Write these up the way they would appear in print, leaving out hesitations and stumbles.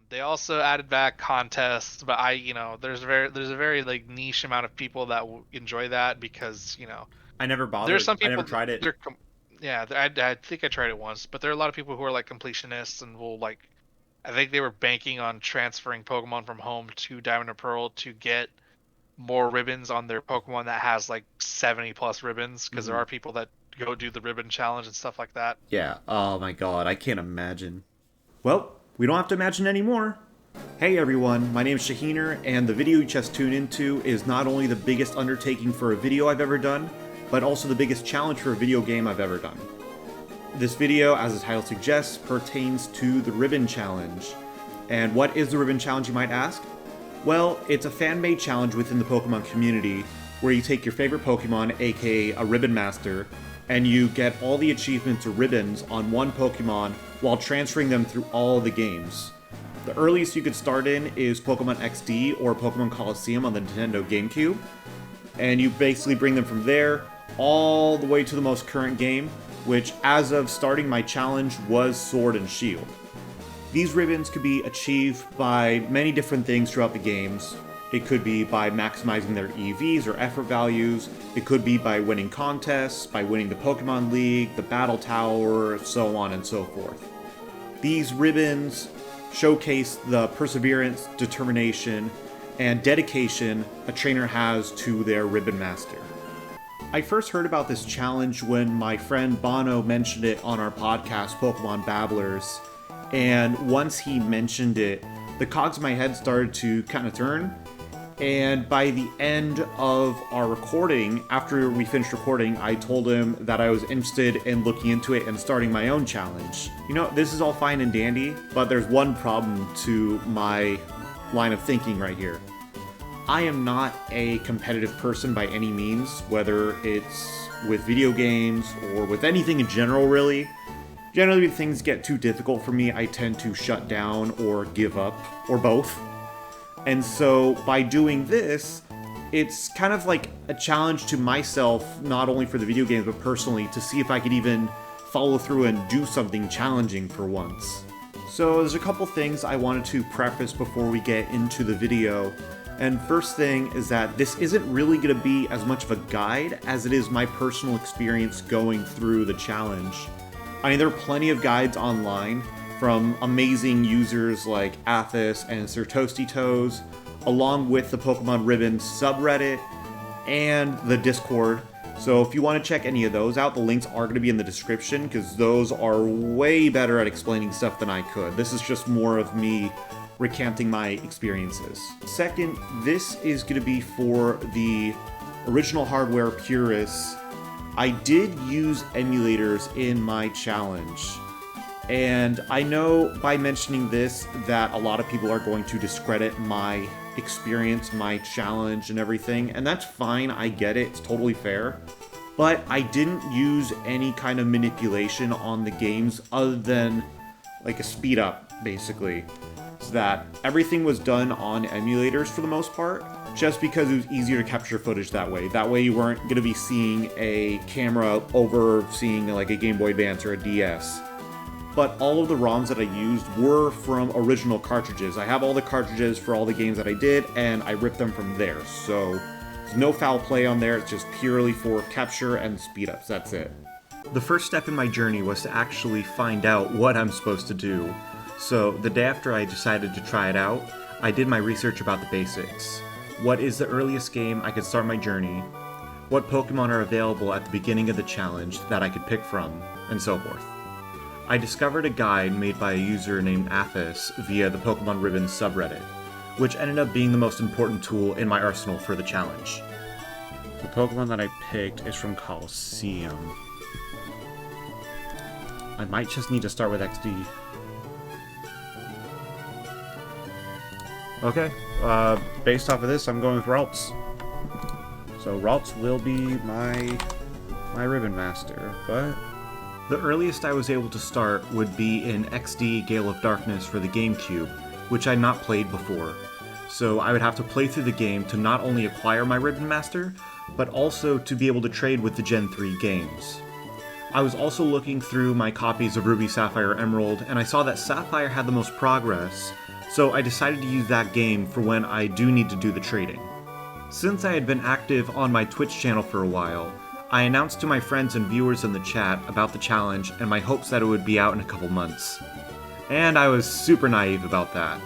They also added back contests, but there's a very like niche amount of people that enjoy that because I never there's bothered. some I never people that tried it. yeah, I think I tried it once, but there are a lot of people who are like completionists and will like I think they were banking on transferring Pokemon from home to Diamond and Pearl to get more ribbons on their Pokemon that has like 70 plus ribbons because there Hmm. are people that go do the ribbon challenge and stuff like that. Yeah. Oh my god, I can't imagine. Well, we don't have to imagine anymore. Hey everyone, my name is Shaheener, and the video you just tuned into is not only the biggest undertaking for a video I've ever done, but also the biggest challenge for a video game I've ever done. This video, as the title suggests, pertains to the Ribbon Challenge. And what is the Ribbon Challenge, you might ask? Well, it's a fan-made challenge within the Pokemon community where you take your favorite Pokemon, aka a Ribbon Master, and you get all the achievements or ribbons on one Pokemon while transferring them through all the games. The earliest you could start in is Pokemon XD or Pokemon Coliseum on the Nintendo GameCube, and you basically bring them from there all the way to the most current game, which as of starting my challenge was Sword and Shield. These ribbons could be achieved by many different things throughout the games. It could be by maximizing their EVs or effort values. It could be by winning contests, by winning the Pokemon League, the Battle Tower, so on and so forth. These ribbons showcase the perseverance, determination, and dedication a trainer has to their Ribbon Master. I first heard about this challenge when my friend Bono mentioned it on our podcast, Pokemon Babblers, and once he mentioned it, the cogs in my head started to kind of turn. And by the end of our recording, after we finished recording, I told him that I was interested in looking into it and starting my own challenge. You know, this is all fine and dandy, but there's one problem to my line of thinking right here. I am not a competitive person by any means, whether it's with video games or with anything in general, really. Generally, when things get too difficult for me, I tend to shut down or give up, or both. And so, by doing this, it's kind of like a challenge to myself, not only for the video games, but personally, to see if I could even follow through and do something challenging for once. So, there's a couple things I wanted to preface before we get into the video. And first thing is that this isn't really going to be as much of a guide as it is my personal experience going through the challenge. I mean, there are plenty of guides online from amazing users like Athos and Sir Toasty Toes, along with the Pokemon Ribbon subreddit and the Discord. So if you want to check any of those out, the links are going to be in the description because those are way better at explaining stuff than I could. This is just more of me recanting my experiences. Second, this is going to be for the original hardware purists. I did use emulators in my challenge. And I know by mentioning this that a lot of people are going to discredit my experience, my challenge, and everything. And that's fine, I get it, it's totally fair. But I didn't use any kind of manipulation on the games other than like a speed up, basically. So that everything was done on emulators for the most part, just because it was easier to capture footage that way. That way you weren't going to be seeing a camera overseeing like a Game Boy Advance or a DS. But all of the ROMs that I used were from original cartridges. I have all the cartridges for all the games that I did, and I ripped them from there. So there's no foul play on there, it's just purely for capture and speed ups, that's it. The first step in my journey was to actually find out what I'm supposed to do. So the day after I decided to try it out, I did my research about the basics. What is the earliest game I could start my journey? What Pokemon are available at the beginning of the challenge that I could pick from? And so forth. I discovered a guide made by a user named Athos via the Pokemon Ribbon subreddit, which ended up being the most important tool in my arsenal for the challenge. The Pokemon that I picked is from Coliseum. I might just need to start with XD. Okay, based off of this, I'm going with Ralts. So Ralts will be my Ribbon Master, but the earliest I was able to start would be in XD Gale of Darkness for the GameCube, which I'd not played before. So I would have to play through the game to not only acquire my Ribbon Master, but also to be able to trade with the Gen 3 games. I was also looking through my copies of Ruby, Sapphire, Emerald, and I saw that Sapphire had the most progress, so I decided to use that game for when I do need to do the trading. Since I had been active on my Twitch channel for a while, I announced to my friends and viewers in the chat about the challenge and my hopes that it would be out in a couple months. And I was super naive about that.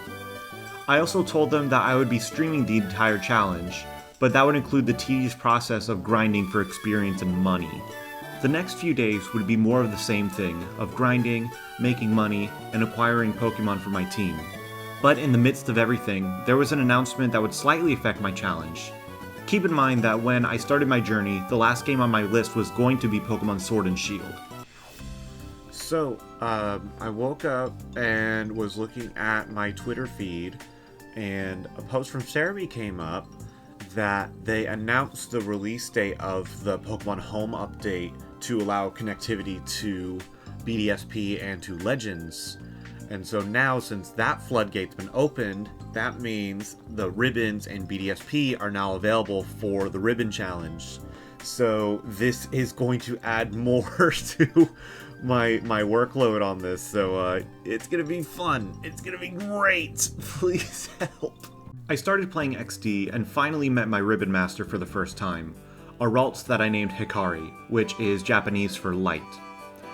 I also told them that I would be streaming the entire challenge, but that would include the tedious process of grinding for experience and money. The next few days would be more of the same thing, of grinding, making money, and acquiring Pokemon for my team. But in the midst of everything, there was an announcement that would slightly affect my challenge. Keep in mind that when I started my journey, the last game on my list was going to be Pokemon Sword and Shield. So, I woke up and was looking at my Twitter feed, and a post from Cerebi came up that they announced the release date of the Pokemon Home update to allow connectivity to BDSP and to Legends. And so now, since that floodgate's been opened, that means the Ribbons and BDSP are now available for the Ribbon Challenge. So this is going to add more to my workload on this. So it's gonna be fun. It's gonna be great. Please help. I started playing XD and finally met my Ribbon Master for the first time, a Ralts that I named Hikari, which is Japanese for light.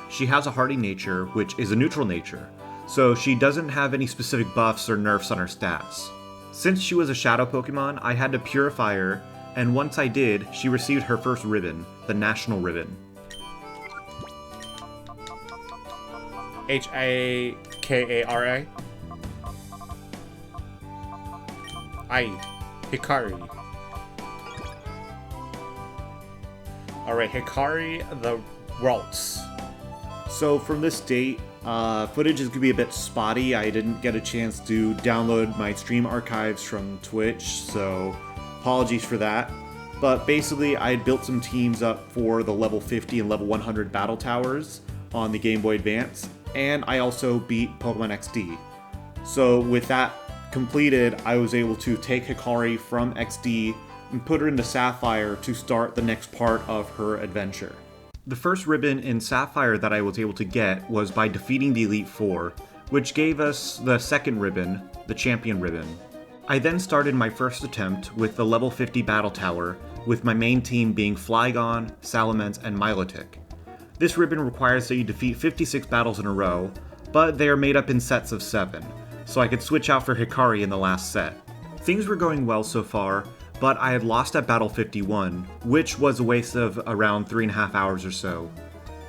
She has a hardy nature, which is a neutral nature, so she doesn't have any specific buffs or nerfs on her stats. Since she was a shadow Pokemon, I had to purify her, and once I did, she received her first ribbon, the National Ribbon. Hikari. Hikari. Alright, Hikari the Ralts. So from this date, footage is going to be a bit spotty. I didn't get a chance to download my stream archives from Twitch, so apologies for that. But basically, I had built some teams up for the level 50 and level 100 battle towers on the Game Boy Advance, and I also beat Pokemon XD. So with that completed, I was able to take Hikari from XD and put her into Sapphire to start the next part of her adventure. The first ribbon in Sapphire that I was able to get was by defeating the Elite Four, which gave us the second ribbon, the Champion Ribbon. I then started my first attempt with the level 50 Battle Tower, with my main team being Flygon, Salamence, and Milotic. This ribbon requires that you defeat 56 battles in a row, but they are made up in sets of 7, so I could switch out for Hikari in the last set. Things were going well so far, but I had lost at Battle 51, which was a waste of around 3.5 hours or so.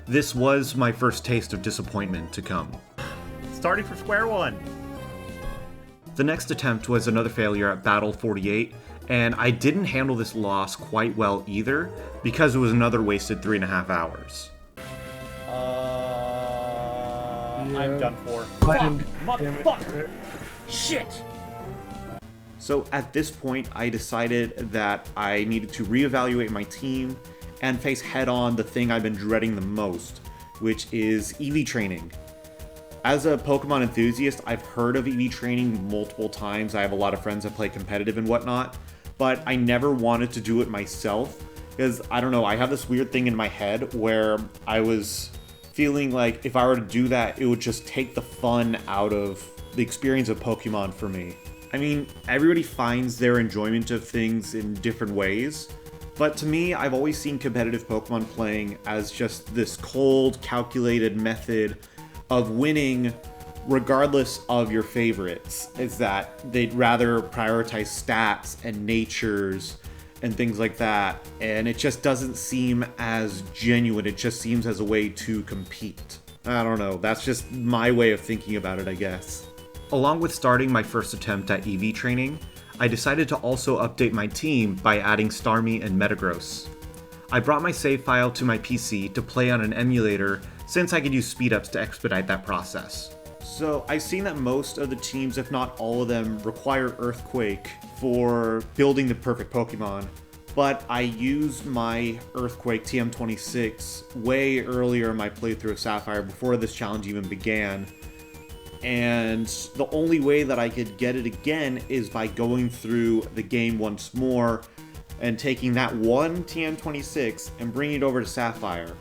This was my first taste of disappointment to come. Starting from square one. The next attempt was another failure at Battle 48, and I didn't handle this loss quite well either, because it was another wasted 3.5 hours. I'm done for. Fuck! Motherfucker! Shit! So at this point, I decided that I needed to reevaluate my team and face head-on the thing I've been dreading the most, which is EV training. As a Pokemon enthusiast, I've heard of EV training multiple times. I have a lot of friends that play competitive and whatnot, but I never wanted to do it myself because, I don't know, I have this weird thing in my head where I was feeling like if I were to do that, it would just take the fun out of the experience of Pokemon for me. I mean, everybody finds their enjoyment of things in different ways, but to me, I've always seen competitive Pokemon playing as just this cold, calculated method of winning regardless of your favorites. Is that they'd rather prioritize stats and natures and things like that, and it just doesn't seem as genuine. It just seems as a way to compete. I don't know, that's just my way of thinking about it, I guess. Along with starting my first attempt at EV training, I decided to also update my team by adding Starmie and Metagross. I brought my save file to my PC to play on an emulator since I could use speedups to expedite that process. So I've seen that most of the teams, if not all of them, require Earthquake for building the perfect Pokemon, but I used my Earthquake TM26 way earlier in my playthrough of Sapphire before this challenge even began. And the only way that I could get it again is by going through the game once more and taking that one TM26 and bringing it over to Sapphire.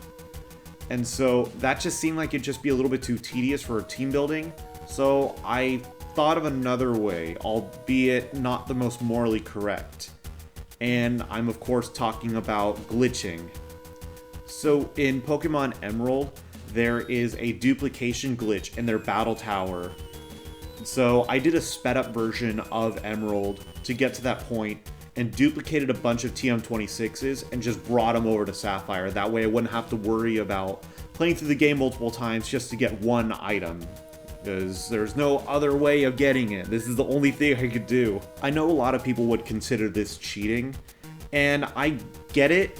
And so that just seemed like it'd just be a little bit too tedious for team building. So I thought of another way, albeit not the most morally correct. And I'm of course talking about glitching. So in Pokemon Emerald, there is a duplication glitch in their battle tower. So I did a sped up version of Emerald to get to that point and duplicated a bunch of TM26s and just brought them over to Sapphire. That way I wouldn't have to worry about playing through the game multiple times just to get one item, because there's no other way of getting it. This is the only thing I could do. I know a lot of people would consider this cheating, and I get it,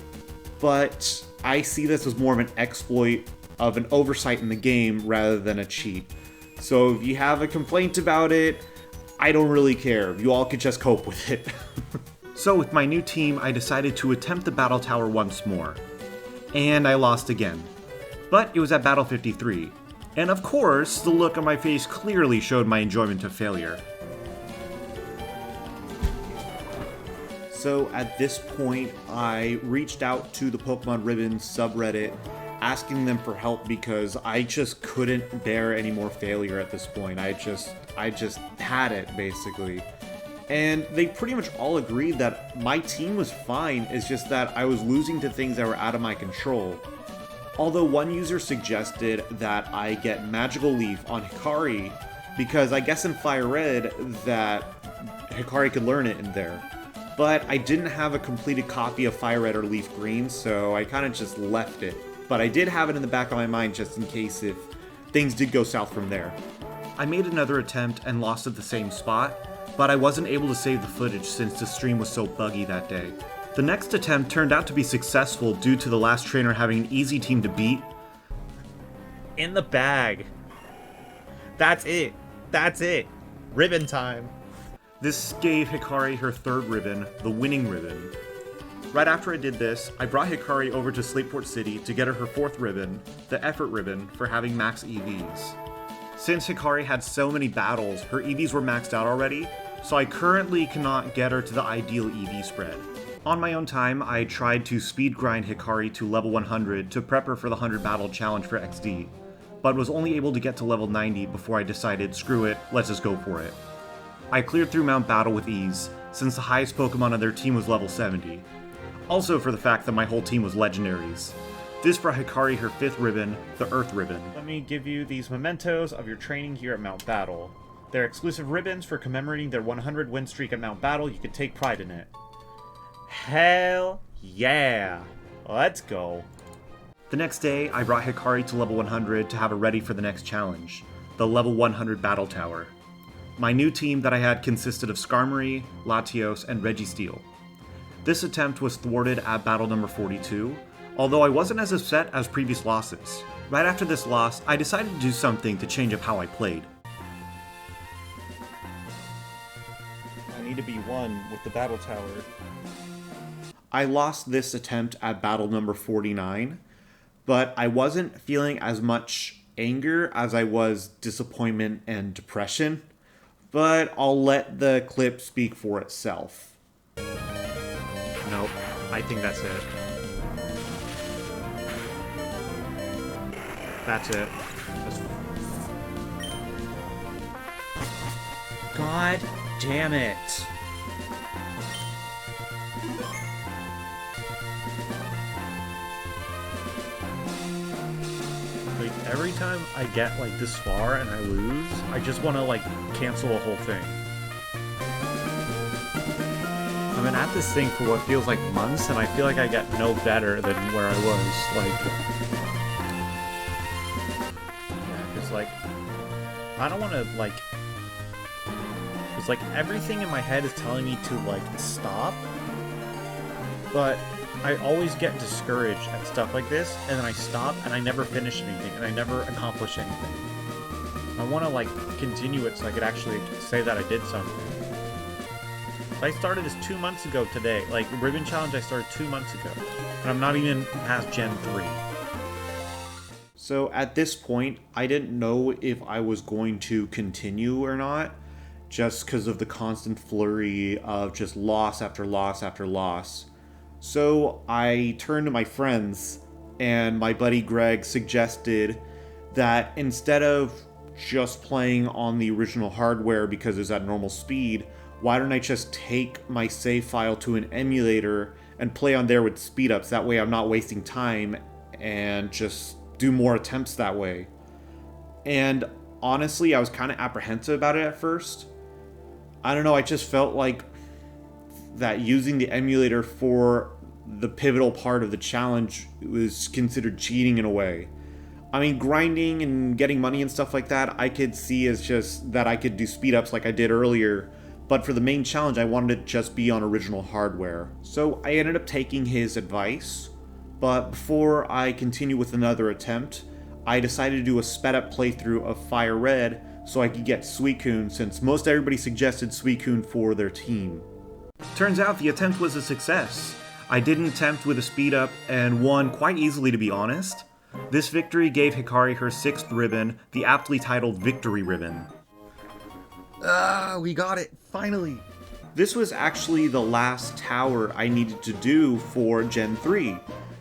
but I see this as more of an exploit of an oversight in the game rather than a cheat. So if you have a complaint about it, I don't really care. You all could just cope with it. So with my new team, I decided to attempt the battle tower once more. And I lost again. But it was at Battle 53. And of course, the look on my face clearly showed my enjoyment of failure. So at this point, I reached out to the Pokemon Ribbon subreddit, asking them for help because I just couldn't bear any more failure at this point. I just had it, basically. And they pretty much all agreed that my team was fine, it's just that I was losing to things that were out of my control. Although one user suggested that I get Magical Leaf on Hikari, because I guess in Fire Red that Hikari could learn it in there. But I didn't have a completed copy of Fire Red or Leaf Green, so I kind of just left it. But I did have it in the back of my mind just in case if things did go south from there. I made another attempt and lost at the same spot, but I wasn't able to save the footage since the stream was so buggy that day. The next attempt turned out to be successful due to the last trainer having an easy team to beat. In the bag. That's it. That's it. Ribbon time. This gave Hikari her third ribbon, the winning ribbon. Right after I did this, I brought Hikari over to Slateport City to get her fourth ribbon, the effort ribbon, for having max EVs. Since Hikari had so many battles, her EVs were maxed out already, so I currently cannot get her to the ideal EV spread. On my own time, I tried to speed grind Hikari to level 100 to prep her for the 100 battle challenge for XD, but was only able to get to level 90 before I decided, screw it, let's just go for it. I cleared through Mount Battle with ease, since the highest Pokemon on their team was level 70. Also for the fact that my whole team was legendaries. This brought Hikari her fifth ribbon, the Earth Ribbon. Let me give you these mementos of your training here at Mount Battle. They're exclusive ribbons for commemorating their 100 win streak at Mount Battle. You can take pride in it. Hell yeah! Let's go. The next day, I brought Hikari to level 100 to have her ready for the next challenge, the level 100 Battle Tower. My new team that I had consisted of Skarmory, Latios, and Registeel. This attempt was thwarted at battle number 42, although I wasn't as upset as previous losses. Right after this loss, I decided to do something to change up how I played. I need to be one with the Battle Tower. I lost this attempt at battle number 49, but I wasn't feeling as much anger as I was disappointment and depression, but I'll let the clip speak for itself. Nope, I think that's it. That's it. God damn it. Like, every time I get, like, this far and I lose, I just want to, like, cancel a whole thing. I've been at this thing for what feels like months, and I feel like I got no better than where I was, like... Yeah, because, like, I don't want to, like... Because, like, everything in my head is telling me to, like, stop, but I always get discouraged at stuff like this, and then I stop, and I never finish anything, and I never accomplish anything. I want to, like, continue it so I could actually say that I did something. I started this 2 months ago today. Like, Ribbon Challenge I started 2 months ago, and I'm not even past Gen 3. So at this point, I didn't know if I was going to continue or not, just because of the constant flurry of just loss after loss after loss. So I turned to my friends, and my buddy Greg suggested that instead of just playing on the original hardware because it's at normal speed, why don't I just take my save file to an emulator and play on there with speed ups? That way I'm not wasting time and just do more attempts that way. And honestly, I was kind of apprehensive about it at first. I don't know, I just felt like that using the emulator for the pivotal part of the challenge was considered cheating in a way. I mean, grinding and getting money and stuff like that, I could see as just that I could do speed ups like I did earlier, but for the main challenge, I wanted it to just be on original hardware. So I ended up taking his advice, but before I continue with another attempt, I decided to do a sped up playthrough of Fire Red so I could get Suicune, since most everybody suggested Suicune for their team. Turns out the attempt was a success. I did an attempt with a speed up and won quite easily, to be honest. This victory gave Hikari her 6th ribbon, the aptly titled Victory Ribbon. We got it, finally! This was actually the last tower I needed to do for Gen 3.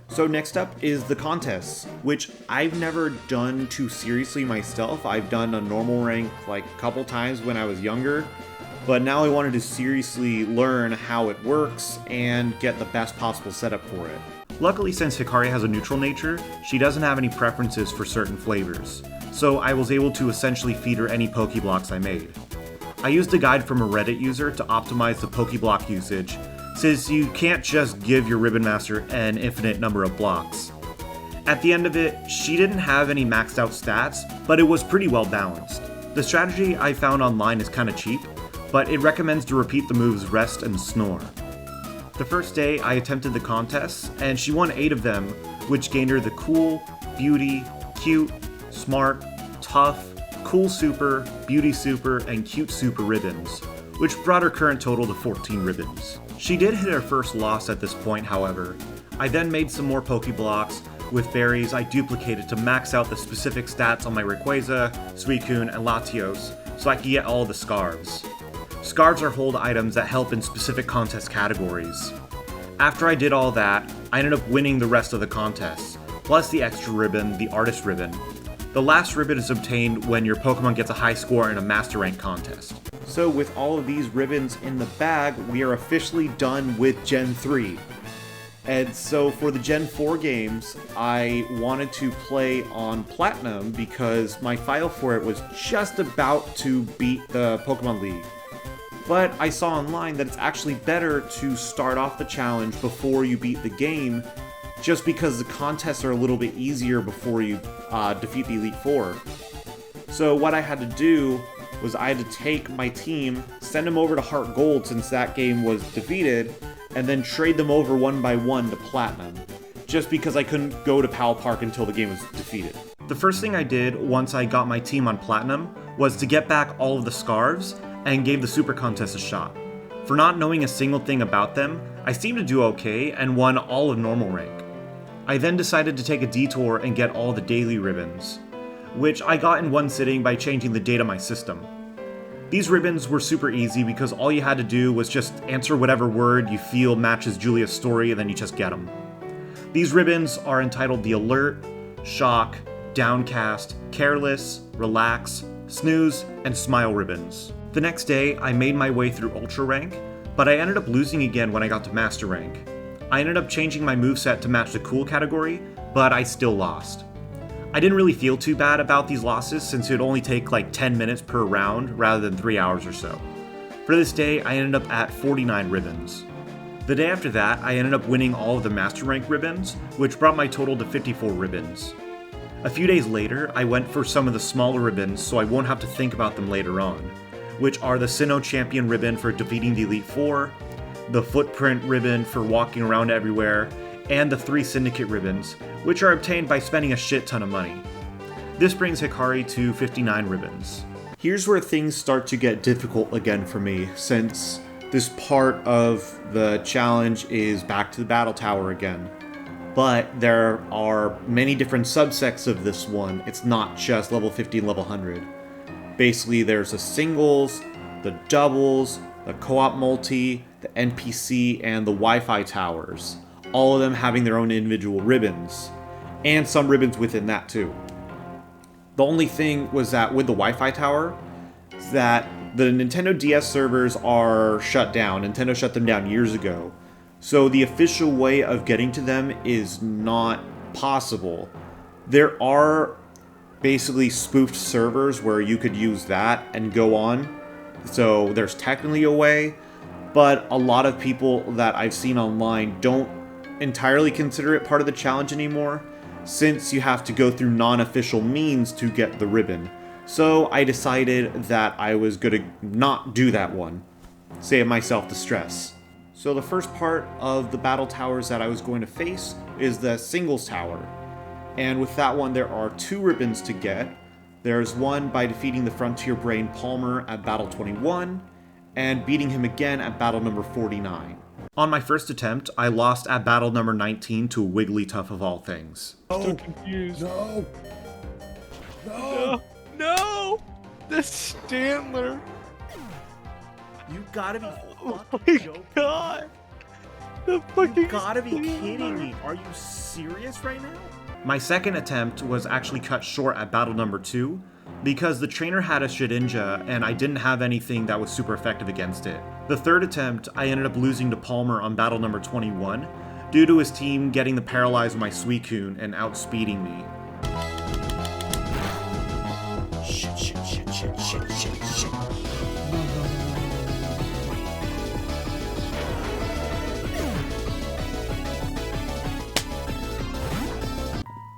So next up is the contests, which I've never done too seriously myself. I've done a normal rank like a couple times when I was younger, but now I wanted to seriously learn how it works and get the best possible setup for it. Luckily, since Hikari has a neutral nature, she doesn't have any preferences for certain flavors, so I was able to essentially feed her any Pokeblocks I made. I used a guide from a Reddit user to optimize the Pokeblock usage, since you can't just give your Ribbon Master an infinite number of blocks. At the end of it, she didn't have any maxed out stats, but it was pretty well balanced. The strategy I found online is kinda cheap, but it recommends to repeat the moves Rest and Snore. The first day, I attempted the contests, and she won 8 of them, which gained her the Cool, Beauty, Cute, Smart, Tough, Cool Super, Beauty Super, and Cute Super ribbons, which brought her current total to 14 ribbons. She did hit her first loss at this point, however. I then made some more Pokeblocks with berries I duplicated to max out the specific stats on my Rayquaza, Suicune, and Latios, so I could get all the Scarves. Scarves are hold items that help in specific contest categories. After I did all that, I ended up winning the rest of the contests, plus the extra ribbon, the Artist Ribbon. The last ribbon is obtained when your Pokemon gets a high score in a Master Rank contest. So with all of these ribbons in the bag, we are officially done with Gen 3. And so for the Gen 4 games, I wanted to play on Platinum because my file for it was just about to beat the Pokemon League. But I saw online that it's actually better to start off the challenge before you beat the game, just because the contests are a little bit easier before you defeat the Elite Four. So what I had to do was I had to take my team, send them over to Heart Gold since that game was defeated, and then trade them over one by one to Platinum, just because I couldn't go to Pal Park until the game was defeated. The first thing I did once I got my team on Platinum was to get back all of the Scarves and gave the Super Contest a shot. For not knowing a single thing about them, I seemed to do okay and won all of normal rank. I then decided to take a detour and get all the daily ribbons, which I got in one sitting by changing the date on my system. These ribbons were super easy because all you had to do was just answer whatever word you feel matches Julia's story and then you just get them. These ribbons are entitled the Alert, Shock, Downcast, Careless, Relax, Snooze, and Smile ribbons. The next day, I made my way through Ultra Rank, but I ended up losing again when I got to Master Rank. I ended up changing my moveset to match the Cool category, but I still lost. I didn't really feel too bad about these losses since it would only take like 10 minutes per round rather than 3 hours or so. For this day, I ended up at 49 ribbons. The day after that, I ended up winning all of the Master Rank ribbons, which brought my total to 54 ribbons. A few days later, I went for some of the smaller ribbons so I won't have to think about them later on, which are the Sinnoh Champion ribbon for defeating the Elite Four, the Footprint ribbon for walking around everywhere, and the 3 Syndicate ribbons, which are obtained by spending a shit ton of money. This brings Hikari to 59 ribbons. Here's where things start to get difficult again for me, since this part of the challenge is back to the Battle Tower again. But there are many different subsects of this one. It's not just level 50 and level 100. Basically, there's the singles, the doubles, the co-op multi, the NPC, and the Wi-Fi towers. All of them having their own individual ribbons, and some ribbons within that too. The only thing was that with the Wi-Fi tower, that the Nintendo DS servers are shut down. Nintendo shut them down years ago. So the official way of getting to them is not possible. There are basically spoofed servers where you could use that and go on. So there's technically a way, but a lot of people that I've seen online don't entirely consider it part of the challenge anymore, since you have to go through non-official means to get the ribbon. So I decided that I was gonna not do that one. Save myself the stress. So the first part of the battle towers that I was going to face is the singles tower. And with that one, there are 2 ribbons to get. There's one by defeating the Frontier Brain Palmer at Battle 21, and beating him again at Battle number 49. On my first attempt, I lost at Battle number 19 to a Wigglytuff of all things. So confused. No! No! No! The Stantler! You gotta be Oh fucking my joking. god! The fucking You gotta be Stantler. kidding me. Are you serious right now? My second attempt was actually cut short at battle number 2 because the trainer had a Shedinja and I didn't have anything that was super effective against it. The third attempt, I ended up losing to Palmer on battle number 21 due to his team getting the paralyzed with my Suicune and outspeeding me. Shit.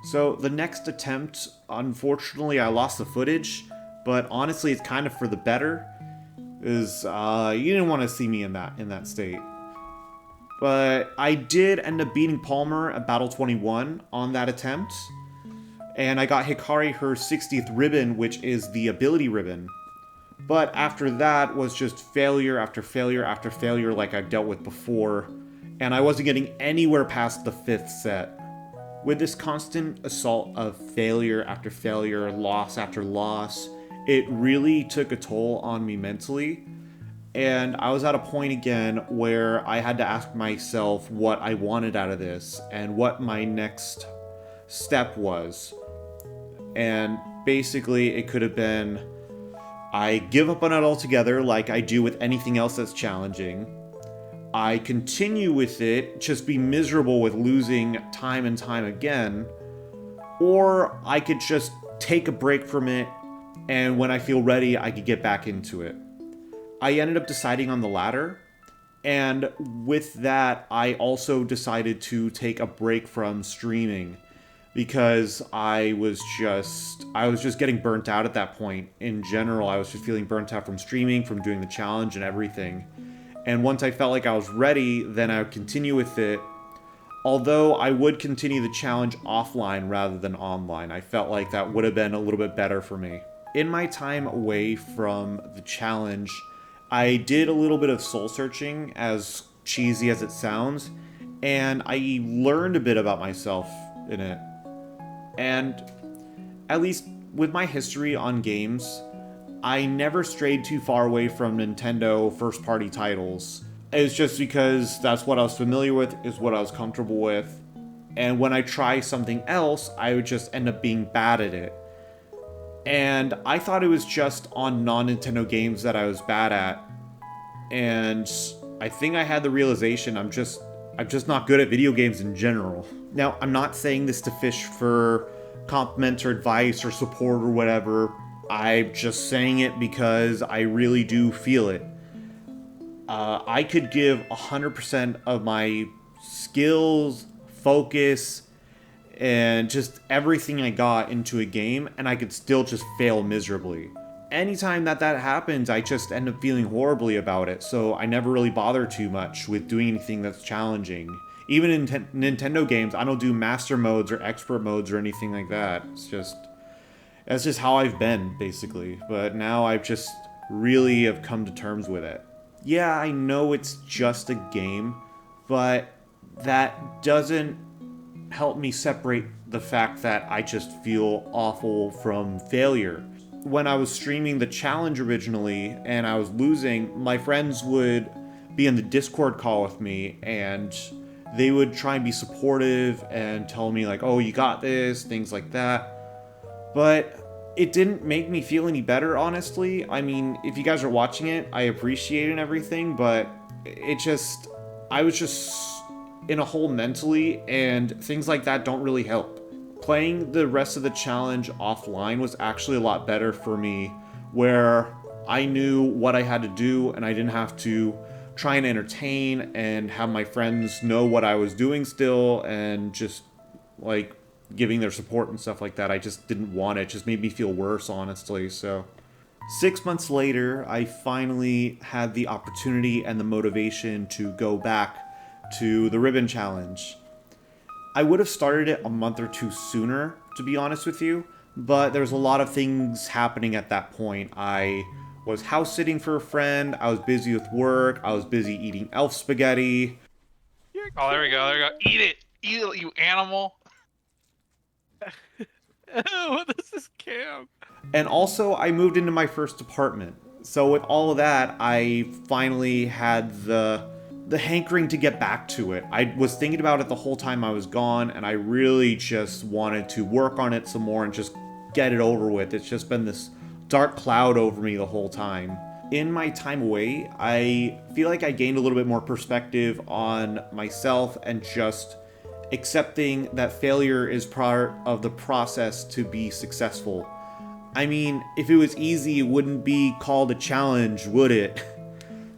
So the next attempt, unfortunately I lost the footage, but honestly it's kind of for the better, is you didn't want to see me in that state. But I did end up beating Palmer at Battle 21 on that attempt, and I got Hikari her 60th ribbon, which is the ability ribbon. But after that was just failure after failure after failure like I've dealt with before, and I wasn't getting anywhere past the 5th set. With this constant assault of failure after failure, loss after loss, it really took a toll on me mentally. And I was at a point again where I had to ask myself what I wanted out of this and what my next step was. And basically it could have been, I give up on it altogether like I do with anything else that's challenging. I continue with it, just be miserable with losing time and time again, or I could just take a break from it, and when I feel ready, I could get back into it. I ended up deciding on the latter, and with that, I also decided to take a break from streaming, because I was just getting burnt out at that point. In general, I was just feeling burnt out from streaming, from doing the challenge and everything. And once I felt like I was ready, then I would continue with it. Although I would continue the challenge offline rather than online. I felt like that would have been a little bit better for me. In my time away from the challenge, I did a little bit of soul searching, as cheesy as it sounds, and I learned a bit about myself in it. And at least with my history on games, I never strayed too far away from Nintendo first-party titles. It's just because that's what I was familiar with, is what I was comfortable with. And when I try something else, I would just end up being bad at it. And I thought it was just on non-Nintendo games that I was bad at. And I think I had the realization I'm just not good at video games in general. Now, I'm not saying this to fish for compliments or advice or support or whatever. I'm just saying it because I really do feel it. I could give 100% of my skills, focus, and just everything I got into a game, and I could still just fail miserably. Anytime that happens, I just end up feeling horribly about it, so I never really bother too much with doing anything that's challenging. Even in Nintendo games, I don't do master modes or expert modes or anything like that. That's just how I've been, basically. But now I've just really have come to terms with it. Yeah, I know it's just a game, but that doesn't help me separate the fact that I just feel awful from failure. When I was streaming the challenge originally and I was losing, my friends would be in the Discord call with me and they would try and be supportive and tell me like, oh, you got this, things like that. But it didn't make me feel any better, honestly. I mean, if you guys are watching it, I appreciate it and everything, but I was just in a hole mentally, and things like that don't really help. Playing the rest of the challenge offline was actually a lot better for me, where I knew what I had to do and I didn't have to try and entertain and have my friends know what I was doing still and just like giving their support and stuff like that. I just didn't want it. It just made me feel worse, honestly. So 6 months later, I finally had the opportunity and the motivation to go back to the Ribbon Challenge. I would have started it a month or two sooner, to be honest with you, but there was a lot of things happening at that point. I was house sitting for a friend, I was busy with work, I was busy eating elf spaghetti. Oh, there we go. There we go. Eat it, you animal. Ew, this is camp. And also, I moved into my first apartment. So with all of that, I finally had the hankering to get back to it. I was thinking about it the whole time I was gone, and I really just wanted to work on it some more and just get it over with. It's just been this dark cloud over me the whole time. In my time away, I feel like I gained a little bit more perspective on myself and just accepting that failure is part of the process to be successful. I mean, if it was easy, it wouldn't be called a challenge, would it?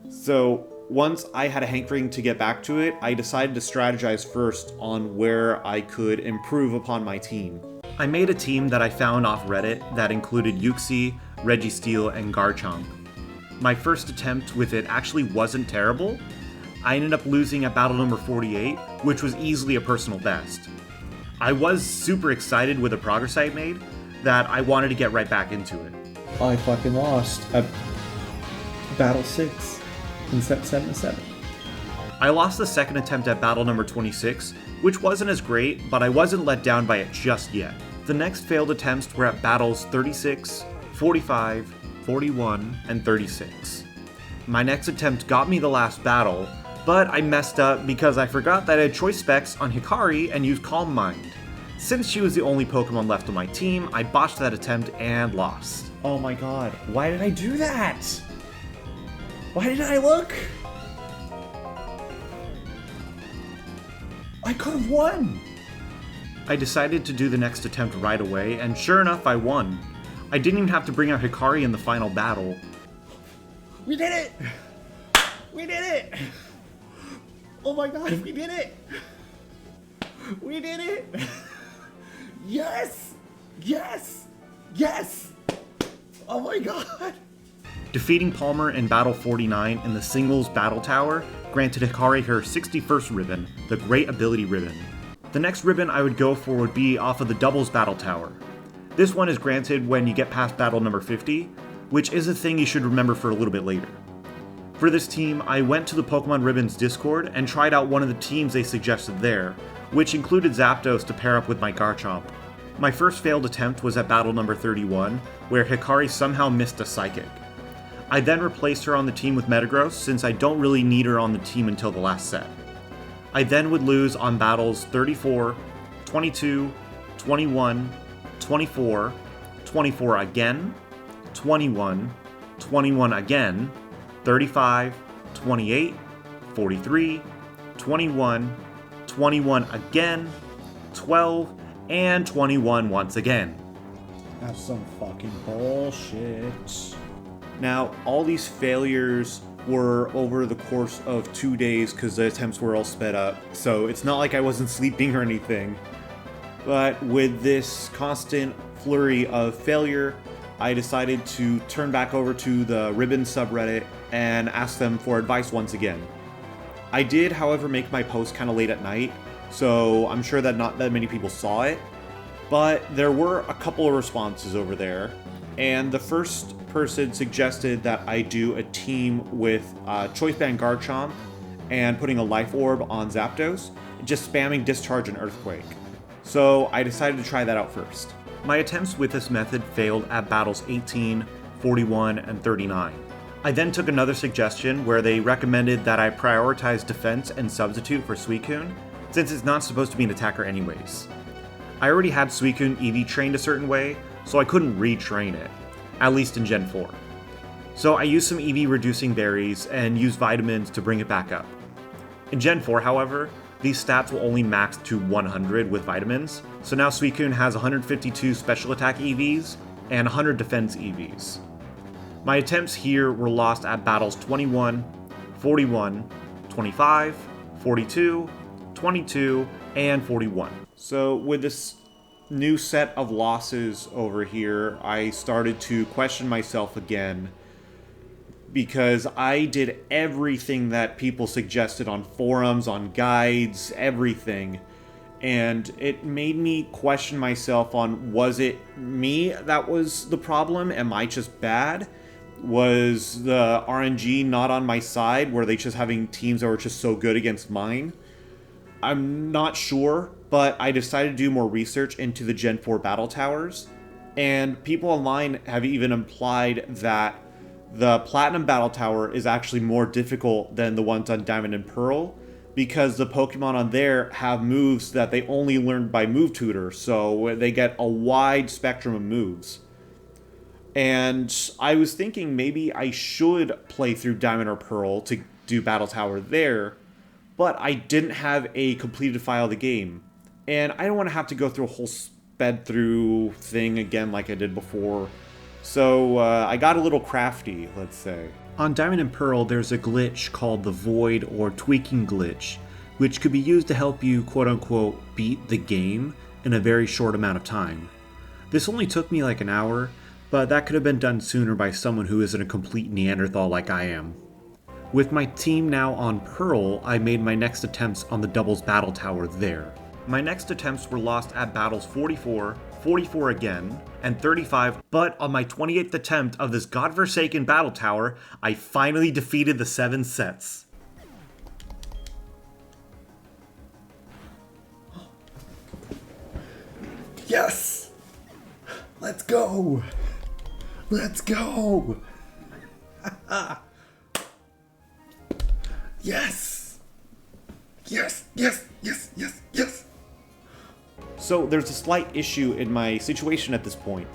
So once I had a hankering to get back to it, I decided to strategize first on where I could improve upon my team. I made a team that I found off Reddit that included Yuxi, Registeel, and Garchomp. My first attempt with it actually wasn't terrible. I ended up losing at battle number 48, which was easily a personal best. I was super excited with the progress I made that I wanted to get right back into it. I fucking lost at battle 6 in set 7-7. I lost the second attempt at battle number 26, which wasn't as great, but I wasn't let down by it just yet. The next failed attempts were at battles 36, 45, 41, and 36. My next attempt got me the last battle, but I messed up because I forgot that I had choice specs on Hikari and used Calm Mind. Since she was the only Pokemon left on my team, I botched that attempt and lost. Oh my god, why did I do that? Why did I look? I could have won! I decided to do the next attempt right away, and sure enough, I won. I didn't even have to bring out Hikari in the final battle. We did it! We did it! Oh my god, we did it! We did it! Yes! Yes! Yes! Oh my god! Defeating Palmer in Battle 49 in the singles battle tower granted Hikari her 61st ribbon, the Great Ability Ribbon. The next ribbon I would go for would be off of the doubles battle tower. This one is granted when you get past battle number 50, which is a thing you should remember for a little bit later. For this team, I went to the Pokemon Ribbon's Discord and tried out one of the teams they suggested there, which included Zapdos to pair up with my Garchomp. My first failed attempt was at battle number 31, where Hikari somehow missed a Psychic. I then replaced her on the team with Metagross since I don't really need her on the team until the last set. I then would lose on battles 34, 22, 21, 24, 24 again, 21, 21 again, 35, 28, 43, 21, 21 again, 12, and 21 once again. That's some fucking bullshit. Now, all these failures were over the course of 2 days because the attempts were all sped up, so it's not like I wasn't sleeping or anything. But with this constant flurry of failure, I decided to turn back over to the Ribbon subreddit and ask them for advice once again. I did, however, make my post kind of late at night, so I'm sure that not that many people saw it, but there were a couple of responses over there, and the first person suggested that I do a team with Choice Band Garchomp and putting a Life Orb on Zapdos, just spamming Discharge and Earthquake. So I decided to try that out first. My attempts with this method failed at battles 18, 41, and 39. I then took another suggestion where they recommended that I prioritize defense and substitute for Suicune, since it's not supposed to be an attacker anyways. I already had Suicune EV trained a certain way, so I couldn't retrain it, at least in Gen 4. So I used some EV reducing berries and used vitamins to bring it back up. In Gen 4, however, these stats will only max to 100 with vitamins, so now Suicune has 152 special attack EVs and 100 defense EVs. My attempts here were lost at battles 21, 41, 25, 42, 22, and 41. So with this new set of losses over here, I started to question myself again, because I did everything that people suggested on forums, on guides, everything. And it made me question myself on, was it me that was the problem? Am I just bad? Was the RNG not on my side? Were they just having teams that were just so good against mine? I'm not sure, but I decided to do more research into the Gen 4 battle towers. And people online have even implied that the Platinum Battle Tower is actually more difficult than the ones on Diamond and Pearl, because the Pokemon on there have moves that they only learn by Move Tutor, so they get a wide spectrum of moves. And I was thinking maybe I should play through Diamond or Pearl to do Battle Tower there, but I didn't have a completed file of the game. And I don't want to have to go through a whole sped through thing again like I did before. So I got a little crafty, let's say. On Diamond and Pearl, there's a glitch called the Void or Tweaking glitch, which could be used to help you quote-unquote beat the game in a very short amount of time. This only took me like an hour, but that could have been done sooner by someone who isn't a complete Neanderthal like I am. With my team now on Pearl, I made my next attempts on the Doubles Battle Tower there. My next attempts were lost at battles 44, 44 again, and 35, but on my 28th attempt of this godforsaken battle tower, I finally defeated the 7 sets. Yes! Let's go! Let's go! Yes! Yes, yes, yes, yes, yes! So there's a slight issue in my situation at this point.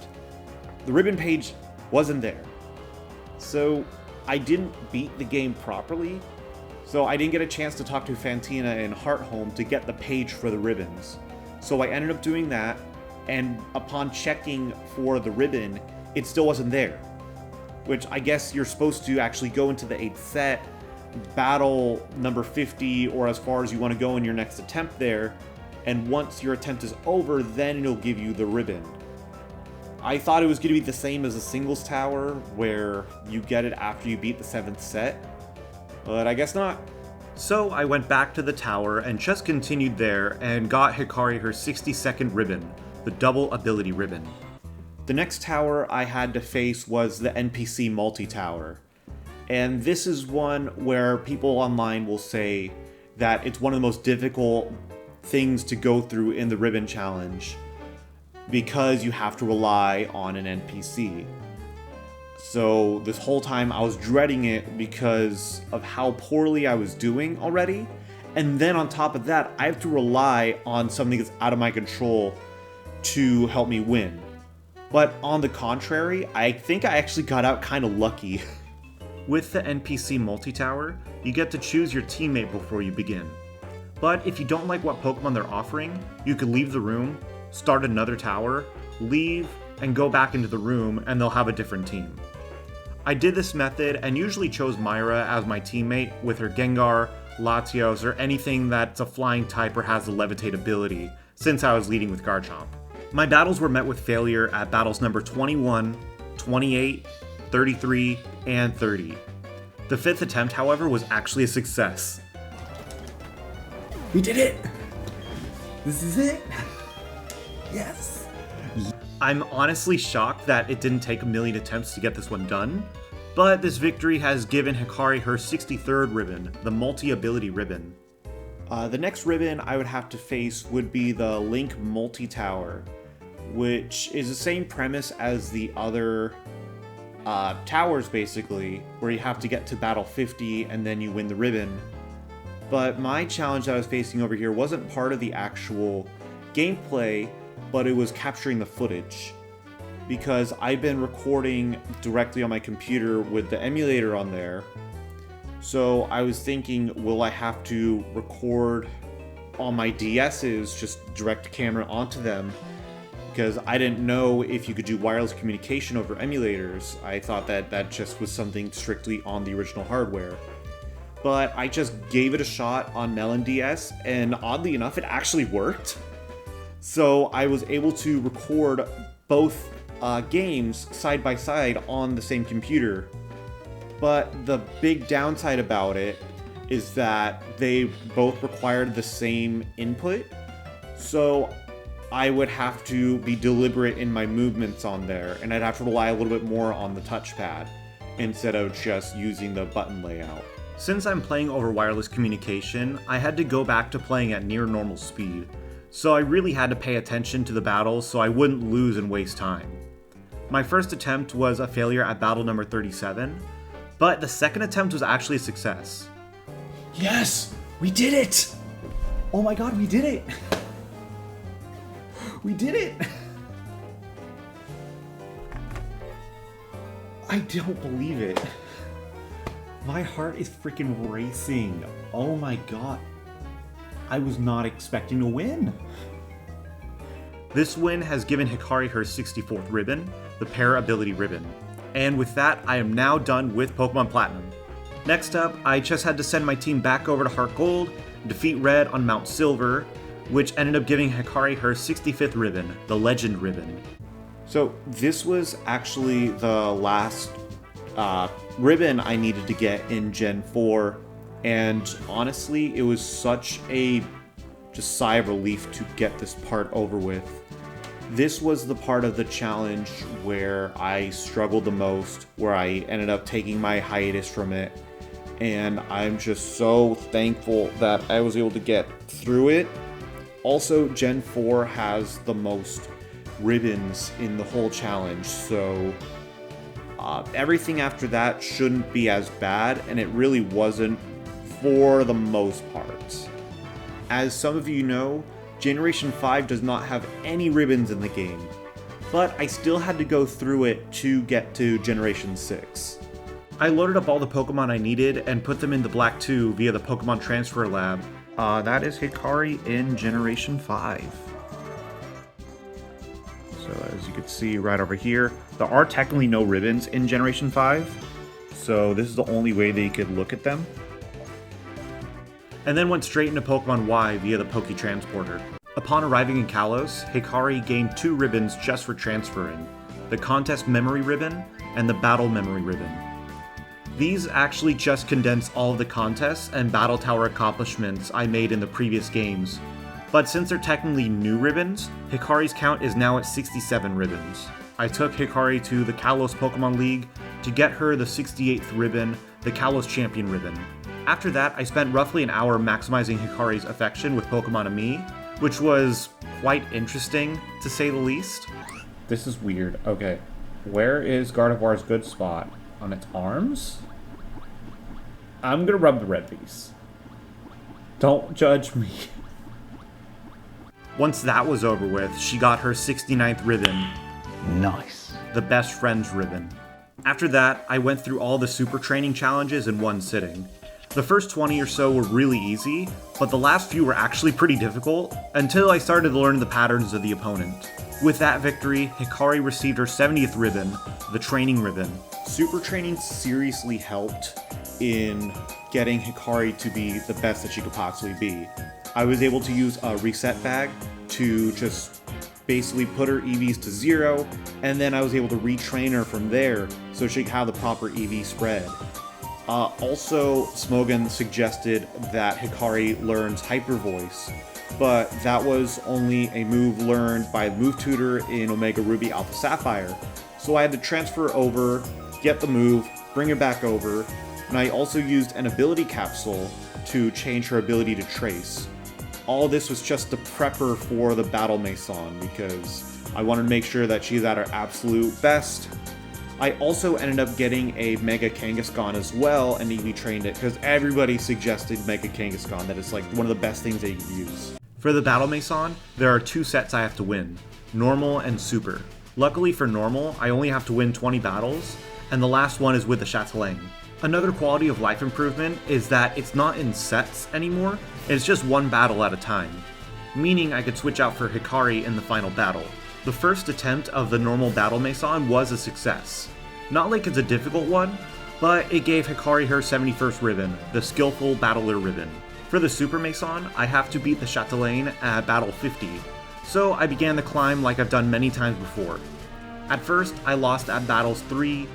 The ribbon page wasn't there. So I didn't beat the game properly, so I didn't get a chance to talk to Fantina and Hearthome to get the page for the ribbons. So I ended up doing that, and upon checking for the ribbon, it still wasn't there. Which I guess you're supposed to actually go into the 8th set, battle number 50, or as far as you want to go in your next attempt there, and once your attempt is over, then it'll give you the ribbon. I thought it was going to be the same as a singles tower, where you get it after you beat the 7th set, but I guess not. So I went back to the tower and just continued there and got Hikari her 60-second ribbon, the double ability ribbon. The next tower I had to face was the NPC multi-tower, and this is one where people online will say that it's one of the most difficult things to go through in the ribbon challenge because you have to rely on an NPC. So this whole time I was dreading it because of how poorly I was doing already, and then on top of that I have to rely on something that's out of my control to help me win. But on the contrary, I think I actually got out kind of lucky. With the NPC multi-tower, you get to choose your teammate before you begin. But if you don't like what Pokemon they're offering, you can leave the room, start another tower, leave, and go back into the room, and they'll have a different team. I did this method and usually chose Myra as my teammate with her Gengar, Latios, or anything that's a flying type or has a levitate ability, since I was leading with Garchomp. My battles were met with failure at battles number 21, 28, 33, and 30. The 5th attempt, however, was actually a success. We did it! This is it! Yes! I'm honestly shocked that it didn't take a million attempts to get this one done, but this victory has given Hikari her 63rd ribbon, the multi-ability ribbon. The next ribbon I would have to face would be the Link multi-tower, which is the same premise as the other towers basically, where you have to get to battle 50 and then you win the ribbon. But my challenge that I was facing over here wasn't part of the actual gameplay, but it was capturing the footage. because I've been recording directly on my computer with the emulator on there. So I was thinking, will I have to record on my DS's, just direct camera onto them? Because I didn't know if you could do wireless communication over emulators. I thought that just was something strictly on the original hardware. But I just gave it a shot on Melon DS, and oddly enough, it actually worked. So I was able to record both games side by side on the same computer. But the big downside about it is that they both required the same input. So I would have to be deliberate in my movements on there, and I'd have to rely a little bit more on the touchpad instead of just using the button layout. Since I'm playing over wireless communication, I had to go back to playing at near normal speed, so I really had to pay attention to the battles so I wouldn't lose and waste time. My first attempt was a failure at battle number 37, but the second attempt was actually a success. Yes! We did it! Oh my god, we did it! We did it! I don't believe it. My heart is freaking racing. Oh my god. I was not expecting to win. This win has given Hikari her 64th ribbon, the Para Ability Ribbon. And with that, I am now done with Pokemon Platinum. Next up, I just had to send my team back over to Heart Gold, defeat Red on Mount Silver, which ended up giving Hikari her 65th ribbon, the Legend Ribbon. So this was actually the last ribbon I needed to get in Gen 4, and honestly, it was such a just sigh of relief to get this part over with. This was the part of the challenge where I struggled the most, where I ended up taking my hiatus from it, and I'm just so thankful that I was able to get through it. Also, Gen 4 has the most ribbons in the whole challenge, so everything after that shouldn't be as bad, and it really wasn't for the most part. As some of you know, Generation 5 does not have any ribbons in the game, but I still had to go through it to get to Generation 6. I loaded up all the Pokemon I needed and put them into Black 2 via the Pokemon Transfer Lab. That is Hikari in Generation 5. So as you can see right over here, there are technically no ribbons in Generation 5, so this is the only way that you could look at them. And then went straight into Pokemon Y via the Poke Transporter. Upon arriving in Kalos, Hikari gained 2 ribbons just for transferring, the Contest Memory Ribbon and the Battle Memory Ribbon. These actually just condense all of the contests and Battle Tower accomplishments I made in the previous games, but since they're technically new ribbons, Hikari's count is now at 67 ribbons. I took Hikari to the Kalos Pokemon League to get her the 68th ribbon, the Kalos Champion Ribbon. After that, I spent roughly an hour maximizing Hikari's affection with Pokemon Ami, which was quite interesting, to say the least. This is weird. Okay, where is Gardevoir's good spot? On its arms? I'm gonna rub the red piece. Don't judge me. Once that was over with, she got her 69th ribbon. Nice. The Best Friends ribbon. After that, I went through all the super training challenges in one sitting. The first 20 or so were really easy, but the last few were actually pretty difficult, until I started to learn the patterns of the opponent. With that victory, Hikari received her 70th ribbon, the Training Ribbon. Super training seriously helped in getting Hikari to be the best that she could possibly be. I was able to use a reset bag to just basically put her EVs to 0, and then I was able to retrain her from there so she could have the proper EV spread. Also, Smogon suggested that Hikari learns Hyper Voice, but that was only a move learned by the move tutor in Omega Ruby Alpha Sapphire, so I had to transfer over, get the move, bring it back over, and I also used an ability capsule to change her ability to trace. All this was just to prep her for the Battle Maison, because I wanted to make sure that she's at her absolute best. I also ended up getting a Mega Kangaskhan as well and EV trained it, because everybody suggested Mega Kangaskhan, that it's like one of the best things that you could use. For the Battle Maison, there are 2 sets I have to win, Normal and Super. Luckily for normal, I only have to win 20 battles, and the last one is with the Chatelaine. Another quality of life improvement is that it's not in sets anymore, it's just one battle at a time, meaning I could switch out for Hikari in the final battle. The first attempt of the normal Battle Mason was a success. Not like it's a difficult one, but it gave Hikari her 71st ribbon, the Skillful Battler ribbon. For the Super Mason, I have to beat the Chatelaine at battle 50, so I began the climb like I've done many times before. At first, I lost at battles 3.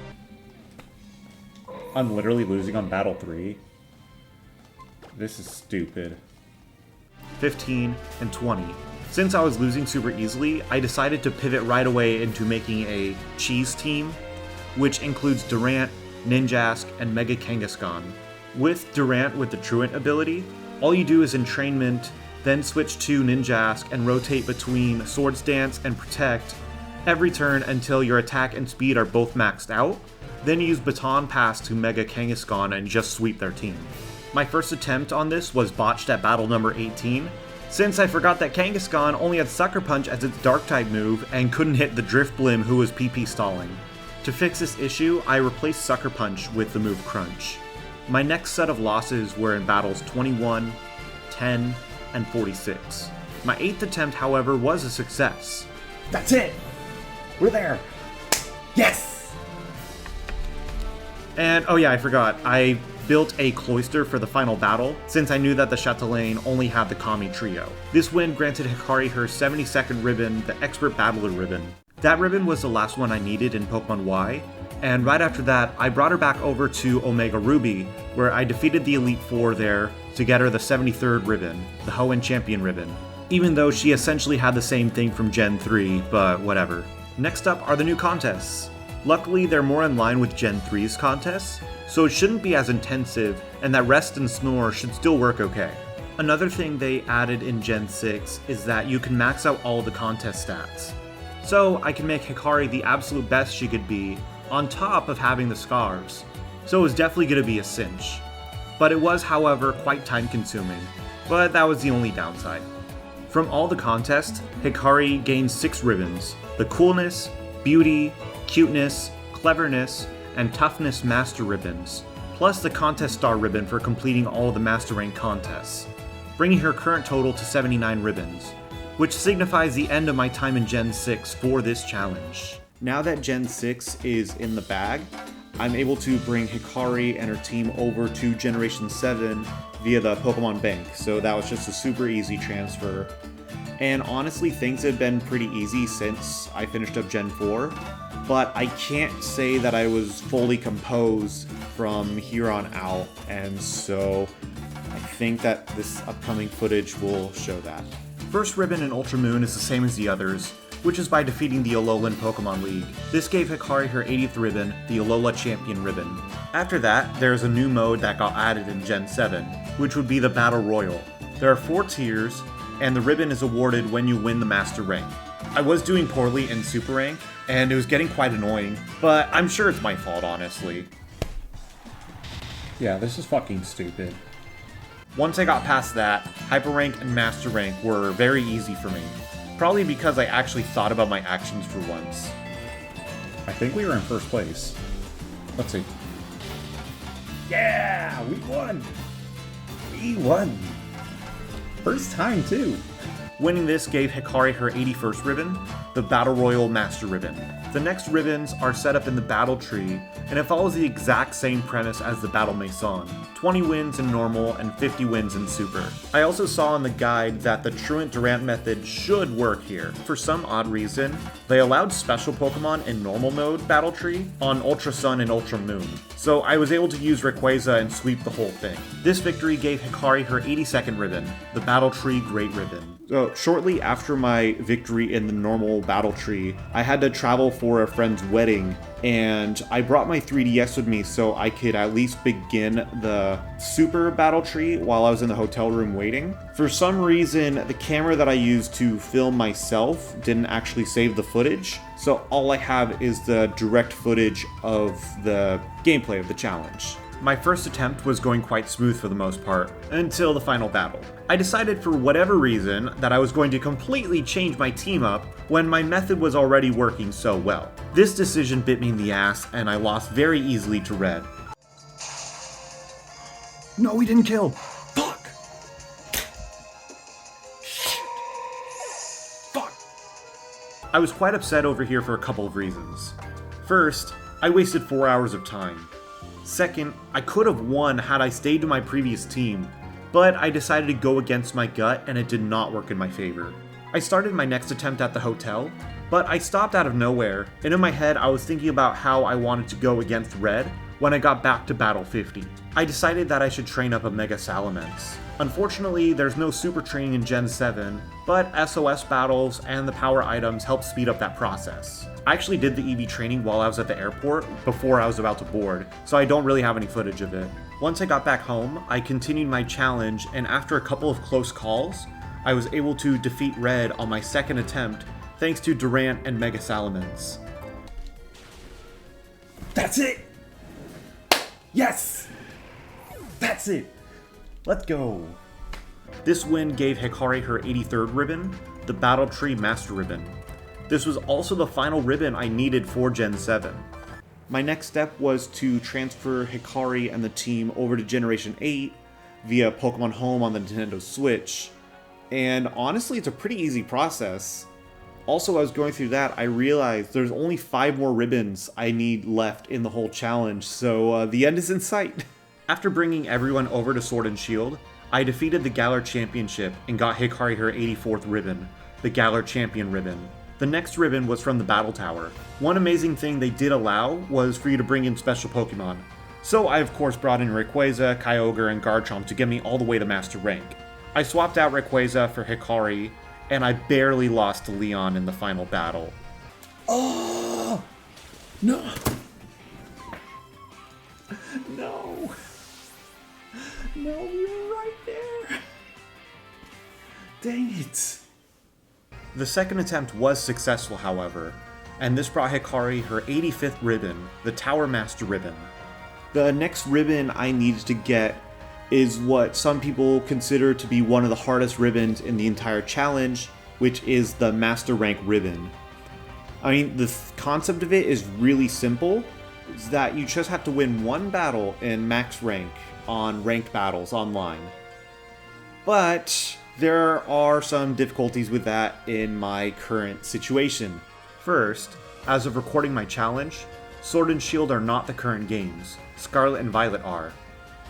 I'm literally losing on battle 3. This is stupid. 15, and 20. Since I was losing super easily, I decided to pivot right away into making a cheese team, which includes Durant, Ninjask, and Mega Kangaskhan. With Durant with the Truant ability, all you do is entrainment, then switch to Ninjask and rotate between Swords Dance and Protect every turn until your attack and speed are both maxed out, then use Baton Pass to Mega Kangaskhan and just sweep their team. My first attempt on this was botched at battle number 18, since I forgot that Kangaskhan only had Sucker Punch as its Dark-type move and couldn't hit the Drift Blim who was PP stalling. To fix this issue, I replaced Sucker Punch with the move Crunch. My next set of losses were in battles 21, 10, and 46. My 8th attempt, however, was a success. That's it! We're there! Yes! And, oh yeah, I forgot, I built a cloister for the final battle, since I knew that the Chatelaine only had the Kami trio. This win granted Hikari her 72nd ribbon, the Expert Battler ribbon. That ribbon was the last one I needed in Pokemon Y, and right after that, I brought her back over to Omega Ruby, where I defeated the Elite Four there to get her the 73rd ribbon, the Hoenn Champion ribbon, even though she essentially had the same thing from Gen 3, but whatever. Next up are the new contests. Luckily, they're more in line with Gen 3's contests, so it shouldn't be as intensive, and that Rest and Snore should still work okay. Another thing they added in Gen 6 is that you can max out all the contest stats. So I can make Hikari the absolute best she could be, on top of having the scarves. So it was definitely going to be a cinch. But it was, however, quite time consuming, but that was the only downside. From all the contests, Hikari gained 6 ribbons: the Coolness, Beauty, Cuteness, Cleverness, and Toughness Master ribbons, plus the Contest Star ribbon for completing all of the Master Rank contests, bringing her current total to 79 ribbons, which signifies the end of my time in Gen 6 for this challenge. Now that Gen 6 is in the bag, I'm able to bring Hikari and her team over to Generation 7 via the Pokemon Bank, so that was just a super easy transfer. And honestly, things have been pretty easy since I finished up Gen 4, but I can't say that I was fully composed from here on out, and so I think that this upcoming footage will show that. First ribbon in Ultra Moon is the same as the others, which is by defeating the Alolan Pokemon League. This gave Hikari her 80th ribbon, the Alola Champion ribbon. After that, there's a new mode that got added in Gen 7, which would be the Battle Royal. There are 4 tiers, and the ribbon is awarded when you win the Master Rank. I was doing poorly in Super Rank, and it was getting quite annoying, but I'm sure it's my fault, honestly. Yeah, this is fucking stupid. Once I got past that, Hyper Rank and Master Rank were very easy for me. Probably because I actually thought about my actions for once. I think we were in first place. Let's see. Yeah! We won! We won! First time, too! Winning this gave Hikari her 81st ribbon, the Battle Royal Master Ribbon. The next ribbons are set up in the battle tree, and it follows the exact same premise as the Battle Mason: 20 wins in normal and 50 wins in super. I also saw in the guide that the Truant Durant method should work here. For some odd reason, they allowed special Pokemon in normal mode battle tree on Ultra Sun and Ultra Moon, so I was able to use Rayquaza and sweep the whole thing. This victory gave Hikari her 82nd ribbon, the Battle Tree Great Ribbon. So shortly after my victory in the normal battle tree, I had to travel for a friend's wedding, and I brought my 3DS with me so I could at least begin the super battle tree while I was in the hotel room waiting. For some reason, the camera that I used to film myself didn't actually save the footage, so all I have is the direct footage of the gameplay of the challenge. My first attempt was going quite smooth for the most part, until the final battle. I decided for whatever reason that I was going to completely change my team up when my method was already working so well. This decision bit me in the ass and I lost very easily to red. No, we didn't kill. Fuck. Shit. Fuck. I was quite upset over here for a couple of reasons. First, I wasted 4 hours of time. Second, I could have won had I stayed to my previous team, but I decided to go against my gut and it did not work in my favor. I started my next attempt at the hotel, but I stopped out of nowhere, and in my head I was thinking about how I wanted to go against red when I got back to Battle 50. I decided that I should train up a Mega Salamence. Unfortunately, there's no super training in Gen 7, but SOS battles and the power items help speed up that process. I actually did the EV training while I was at the airport, before I was about to board, so I don't really have any footage of it. Once I got back home, I continued my challenge, and after a couple of close calls, I was able to defeat Red on my second attempt, thanks to Durant and Mega Salamence. That's it. Yes. That's it. Let's go! This win gave Hikari her 83rd ribbon, the Battle Tree Master Ribbon. This was also the final ribbon I needed for Gen 7. My next step was to transfer Hikari and the team over to Generation 8 via Pokémon Home on the Nintendo Switch, and honestly it's a pretty easy process. Also, as I was going through that, I realized there's only 5 more ribbons I need left in the whole challenge, so the end is in sight. After bringing everyone over to Sword and Shield, I defeated the Galar Championship and got Hikari her 84th ribbon, the Galar Champion ribbon. The next ribbon was from the Battle Tower. One amazing thing they did allow was for you to bring in special Pokemon. So I of course brought in Rayquaza, Kyogre, and Garchomp to get me all the way to Master Rank. I swapped out Rayquaza for Hikari, and I barely lost to Leon in the final battle. Oh no. No. No, you were right there. Dang it. The second attempt was successful, however, and this brought Hikari her 85th ribbon, the Tower Master Ribbon. The next ribbon I needed to get is what some people consider to be one of the hardest ribbons in the entire challenge, which is the Master Rank ribbon. I mean, the concept of it is really simple. It's that you just have to win one battle in max rank on ranked battles online. But there are some difficulties with that in my current situation. First, as of recording my challenge, Sword and Shield are not the current games, Scarlet and Violet are.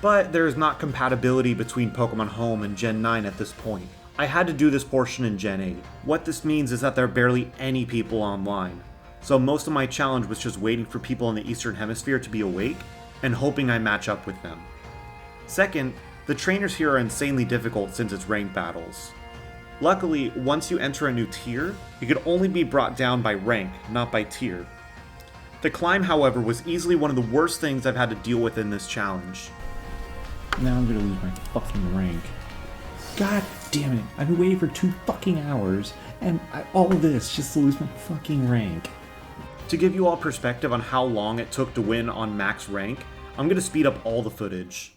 But there is not compatibility between Pokemon Home and Gen 9 at this point. I had to do this portion in Gen 8. What this means is that there are barely any people online, so most of my challenge was just waiting for people in the Eastern Hemisphere to be awake and hoping I match up with them. Second, the trainers here are insanely difficult since it's ranked battles. Luckily, once you enter a new tier, it could only be brought down by rank, not by tier. The climb, however, was easily one of the worst things I've had to deal with in this challenge. Now I'm gonna lose my fucking rank. God damn it. I've been waiting for 2 fucking hours, and all of this just to lose my fucking rank. To give you all perspective on how long it took to win on max rank, I'm going to speed up all the footage.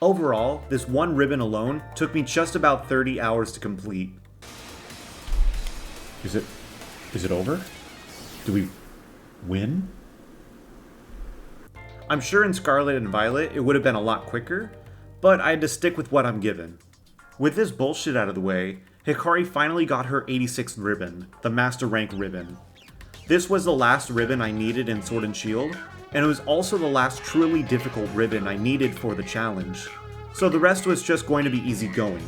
Overall, this one ribbon alone took me just about 30 hours to complete. Is it Is it over? Do we win? I'm sure in Scarlet and Violet it would have been a lot quicker, but I had to stick with what I'm given. With this bullshit out of the way, Hikari finally got her 86th ribbon, the Master Rank ribbon. This was the last ribbon I needed in Sword and Shield, and it was also the last truly difficult ribbon I needed for the challenge, so the rest was just going to be easy going.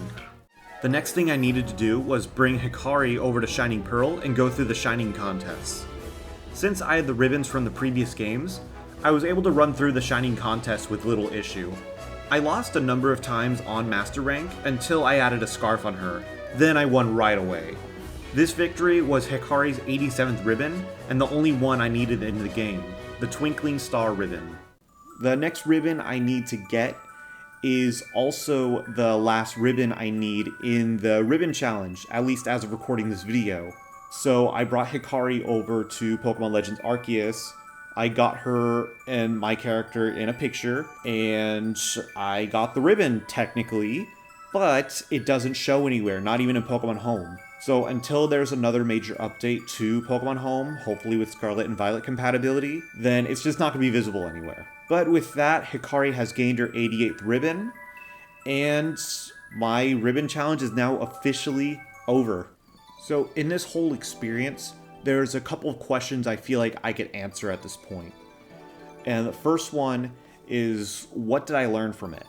The next thing I needed to do was bring Hikari over to Shining Pearl and go through the Shining contests. Since I had the ribbons from the previous games, I was able to run through the Shining contest with little issue. I lost a number of times on Master Rank until I added a scarf on her, then I won right away. This victory was Hikari's 87th ribbon, and the only one I needed in the game, the Twinkling Star ribbon. The next ribbon I need to get is also the last ribbon I need in the ribbon challenge, at least as of recording this video. So I brought Hikari over to Pokemon Legends Arceus. I got her and my character in a picture, and I got the ribbon technically, but it doesn't show anywhere, not even in Pokemon Home. So until there's another major update to Pokemon Home, hopefully with Scarlet and Violet compatibility, then it's just not going to be visible anywhere. But with that, Hikari has gained her 88th ribbon, and my ribbon challenge is now officially over. So in this whole experience, there's a couple of questions I feel like I could answer at this point. And the first one is, what did I learn from it?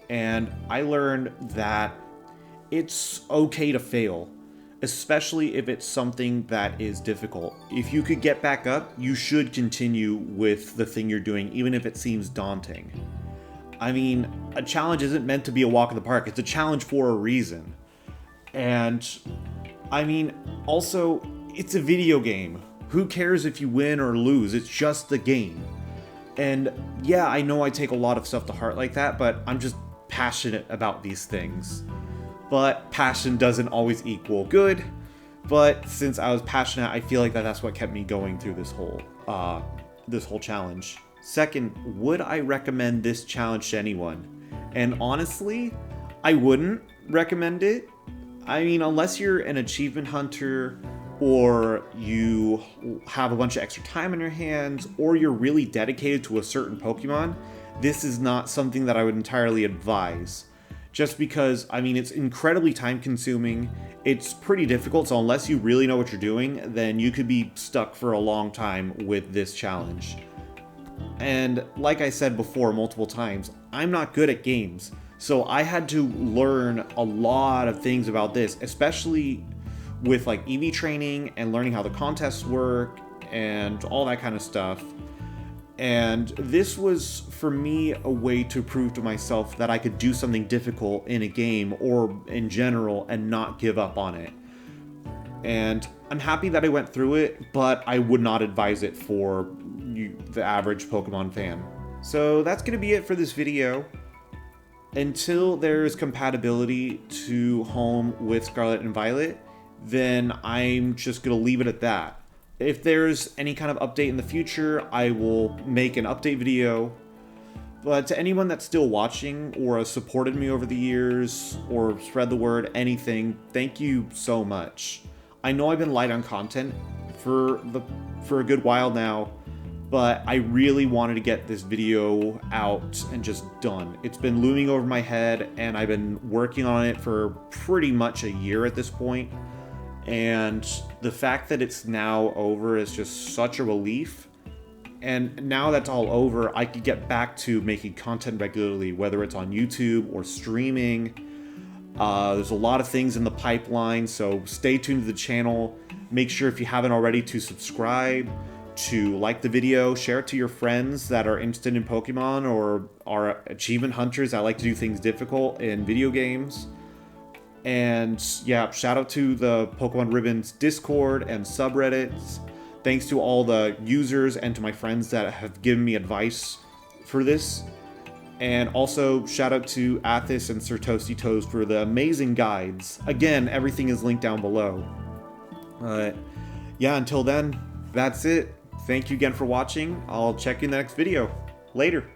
And I learned that it's okay to fail, especially if it's something that is difficult. If you could get back up, you should continue with the thing you're doing, even if it seems daunting. I mean, a challenge isn't meant to be a walk in the park, it's a challenge for a reason. And, I mean, also, it's a video game. Who cares if you win or lose? It's just the game. And yeah, I know I take a lot of stuff to heart like that, but I'm just passionate about these things. But passion doesn't always equal good. But since I was passionate, I feel like that's what kept me going through this whole challenge. Second, would I recommend this challenge to anyone? And honestly, I wouldn't recommend it. I mean, unless you're an achievement hunter, or you have a bunch of extra time on your hands, or you're really dedicated to a certain Pokemon, this is not something that I would entirely advise. Just because, I mean, it's incredibly time consuming, it's pretty difficult, so unless you really know what you're doing, then you could be stuck for a long time with this challenge. And like I said before multiple times, I'm not good at games, so I had to learn a lot of things about this, especially with like EV training and learning how the contests work and all that kind of stuff. And this was, for me, a way to prove to myself that I could do something difficult in a game or in general and not give up on it. And I'm happy that I went through it, but I would not advise it for the average Pokemon fan. So that's going to be it for this video. Until there's compatibility to Home with Scarlet and Violet, then I'm just going to leave it at that. If there's any kind of update in the future, I will make an update video. But to anyone that's still watching or has supported me over the years or spread the word, anything, thank you so much. I know I've been light on content for a good while now, but I really wanted to get this video out and just done. It's been looming over my head, and I've been working on it for pretty much a year at this point. And the fact that it's now over is just such a relief. And now that's all over, I could get back to making content regularly, whether it's on YouTube or streaming. There's a lot of things in the pipeline, so stay tuned to the channel. Make sure, if you haven't already, to subscribe, to like the video, share it to your friends that are interested in Pokemon or are achievement hunters that like to do things difficult in video games. And yeah, shout out to the Pokemon Ribbon's Discord and subreddits. Thanks to all the users and to my friends that have given me advice for this. And also shout out to Athos and Sir Toasty Toast for the amazing guides. Again, everything is linked down below. Yeah, until then, that's it. Thank you again for watching. I'll check you in the next video. Later.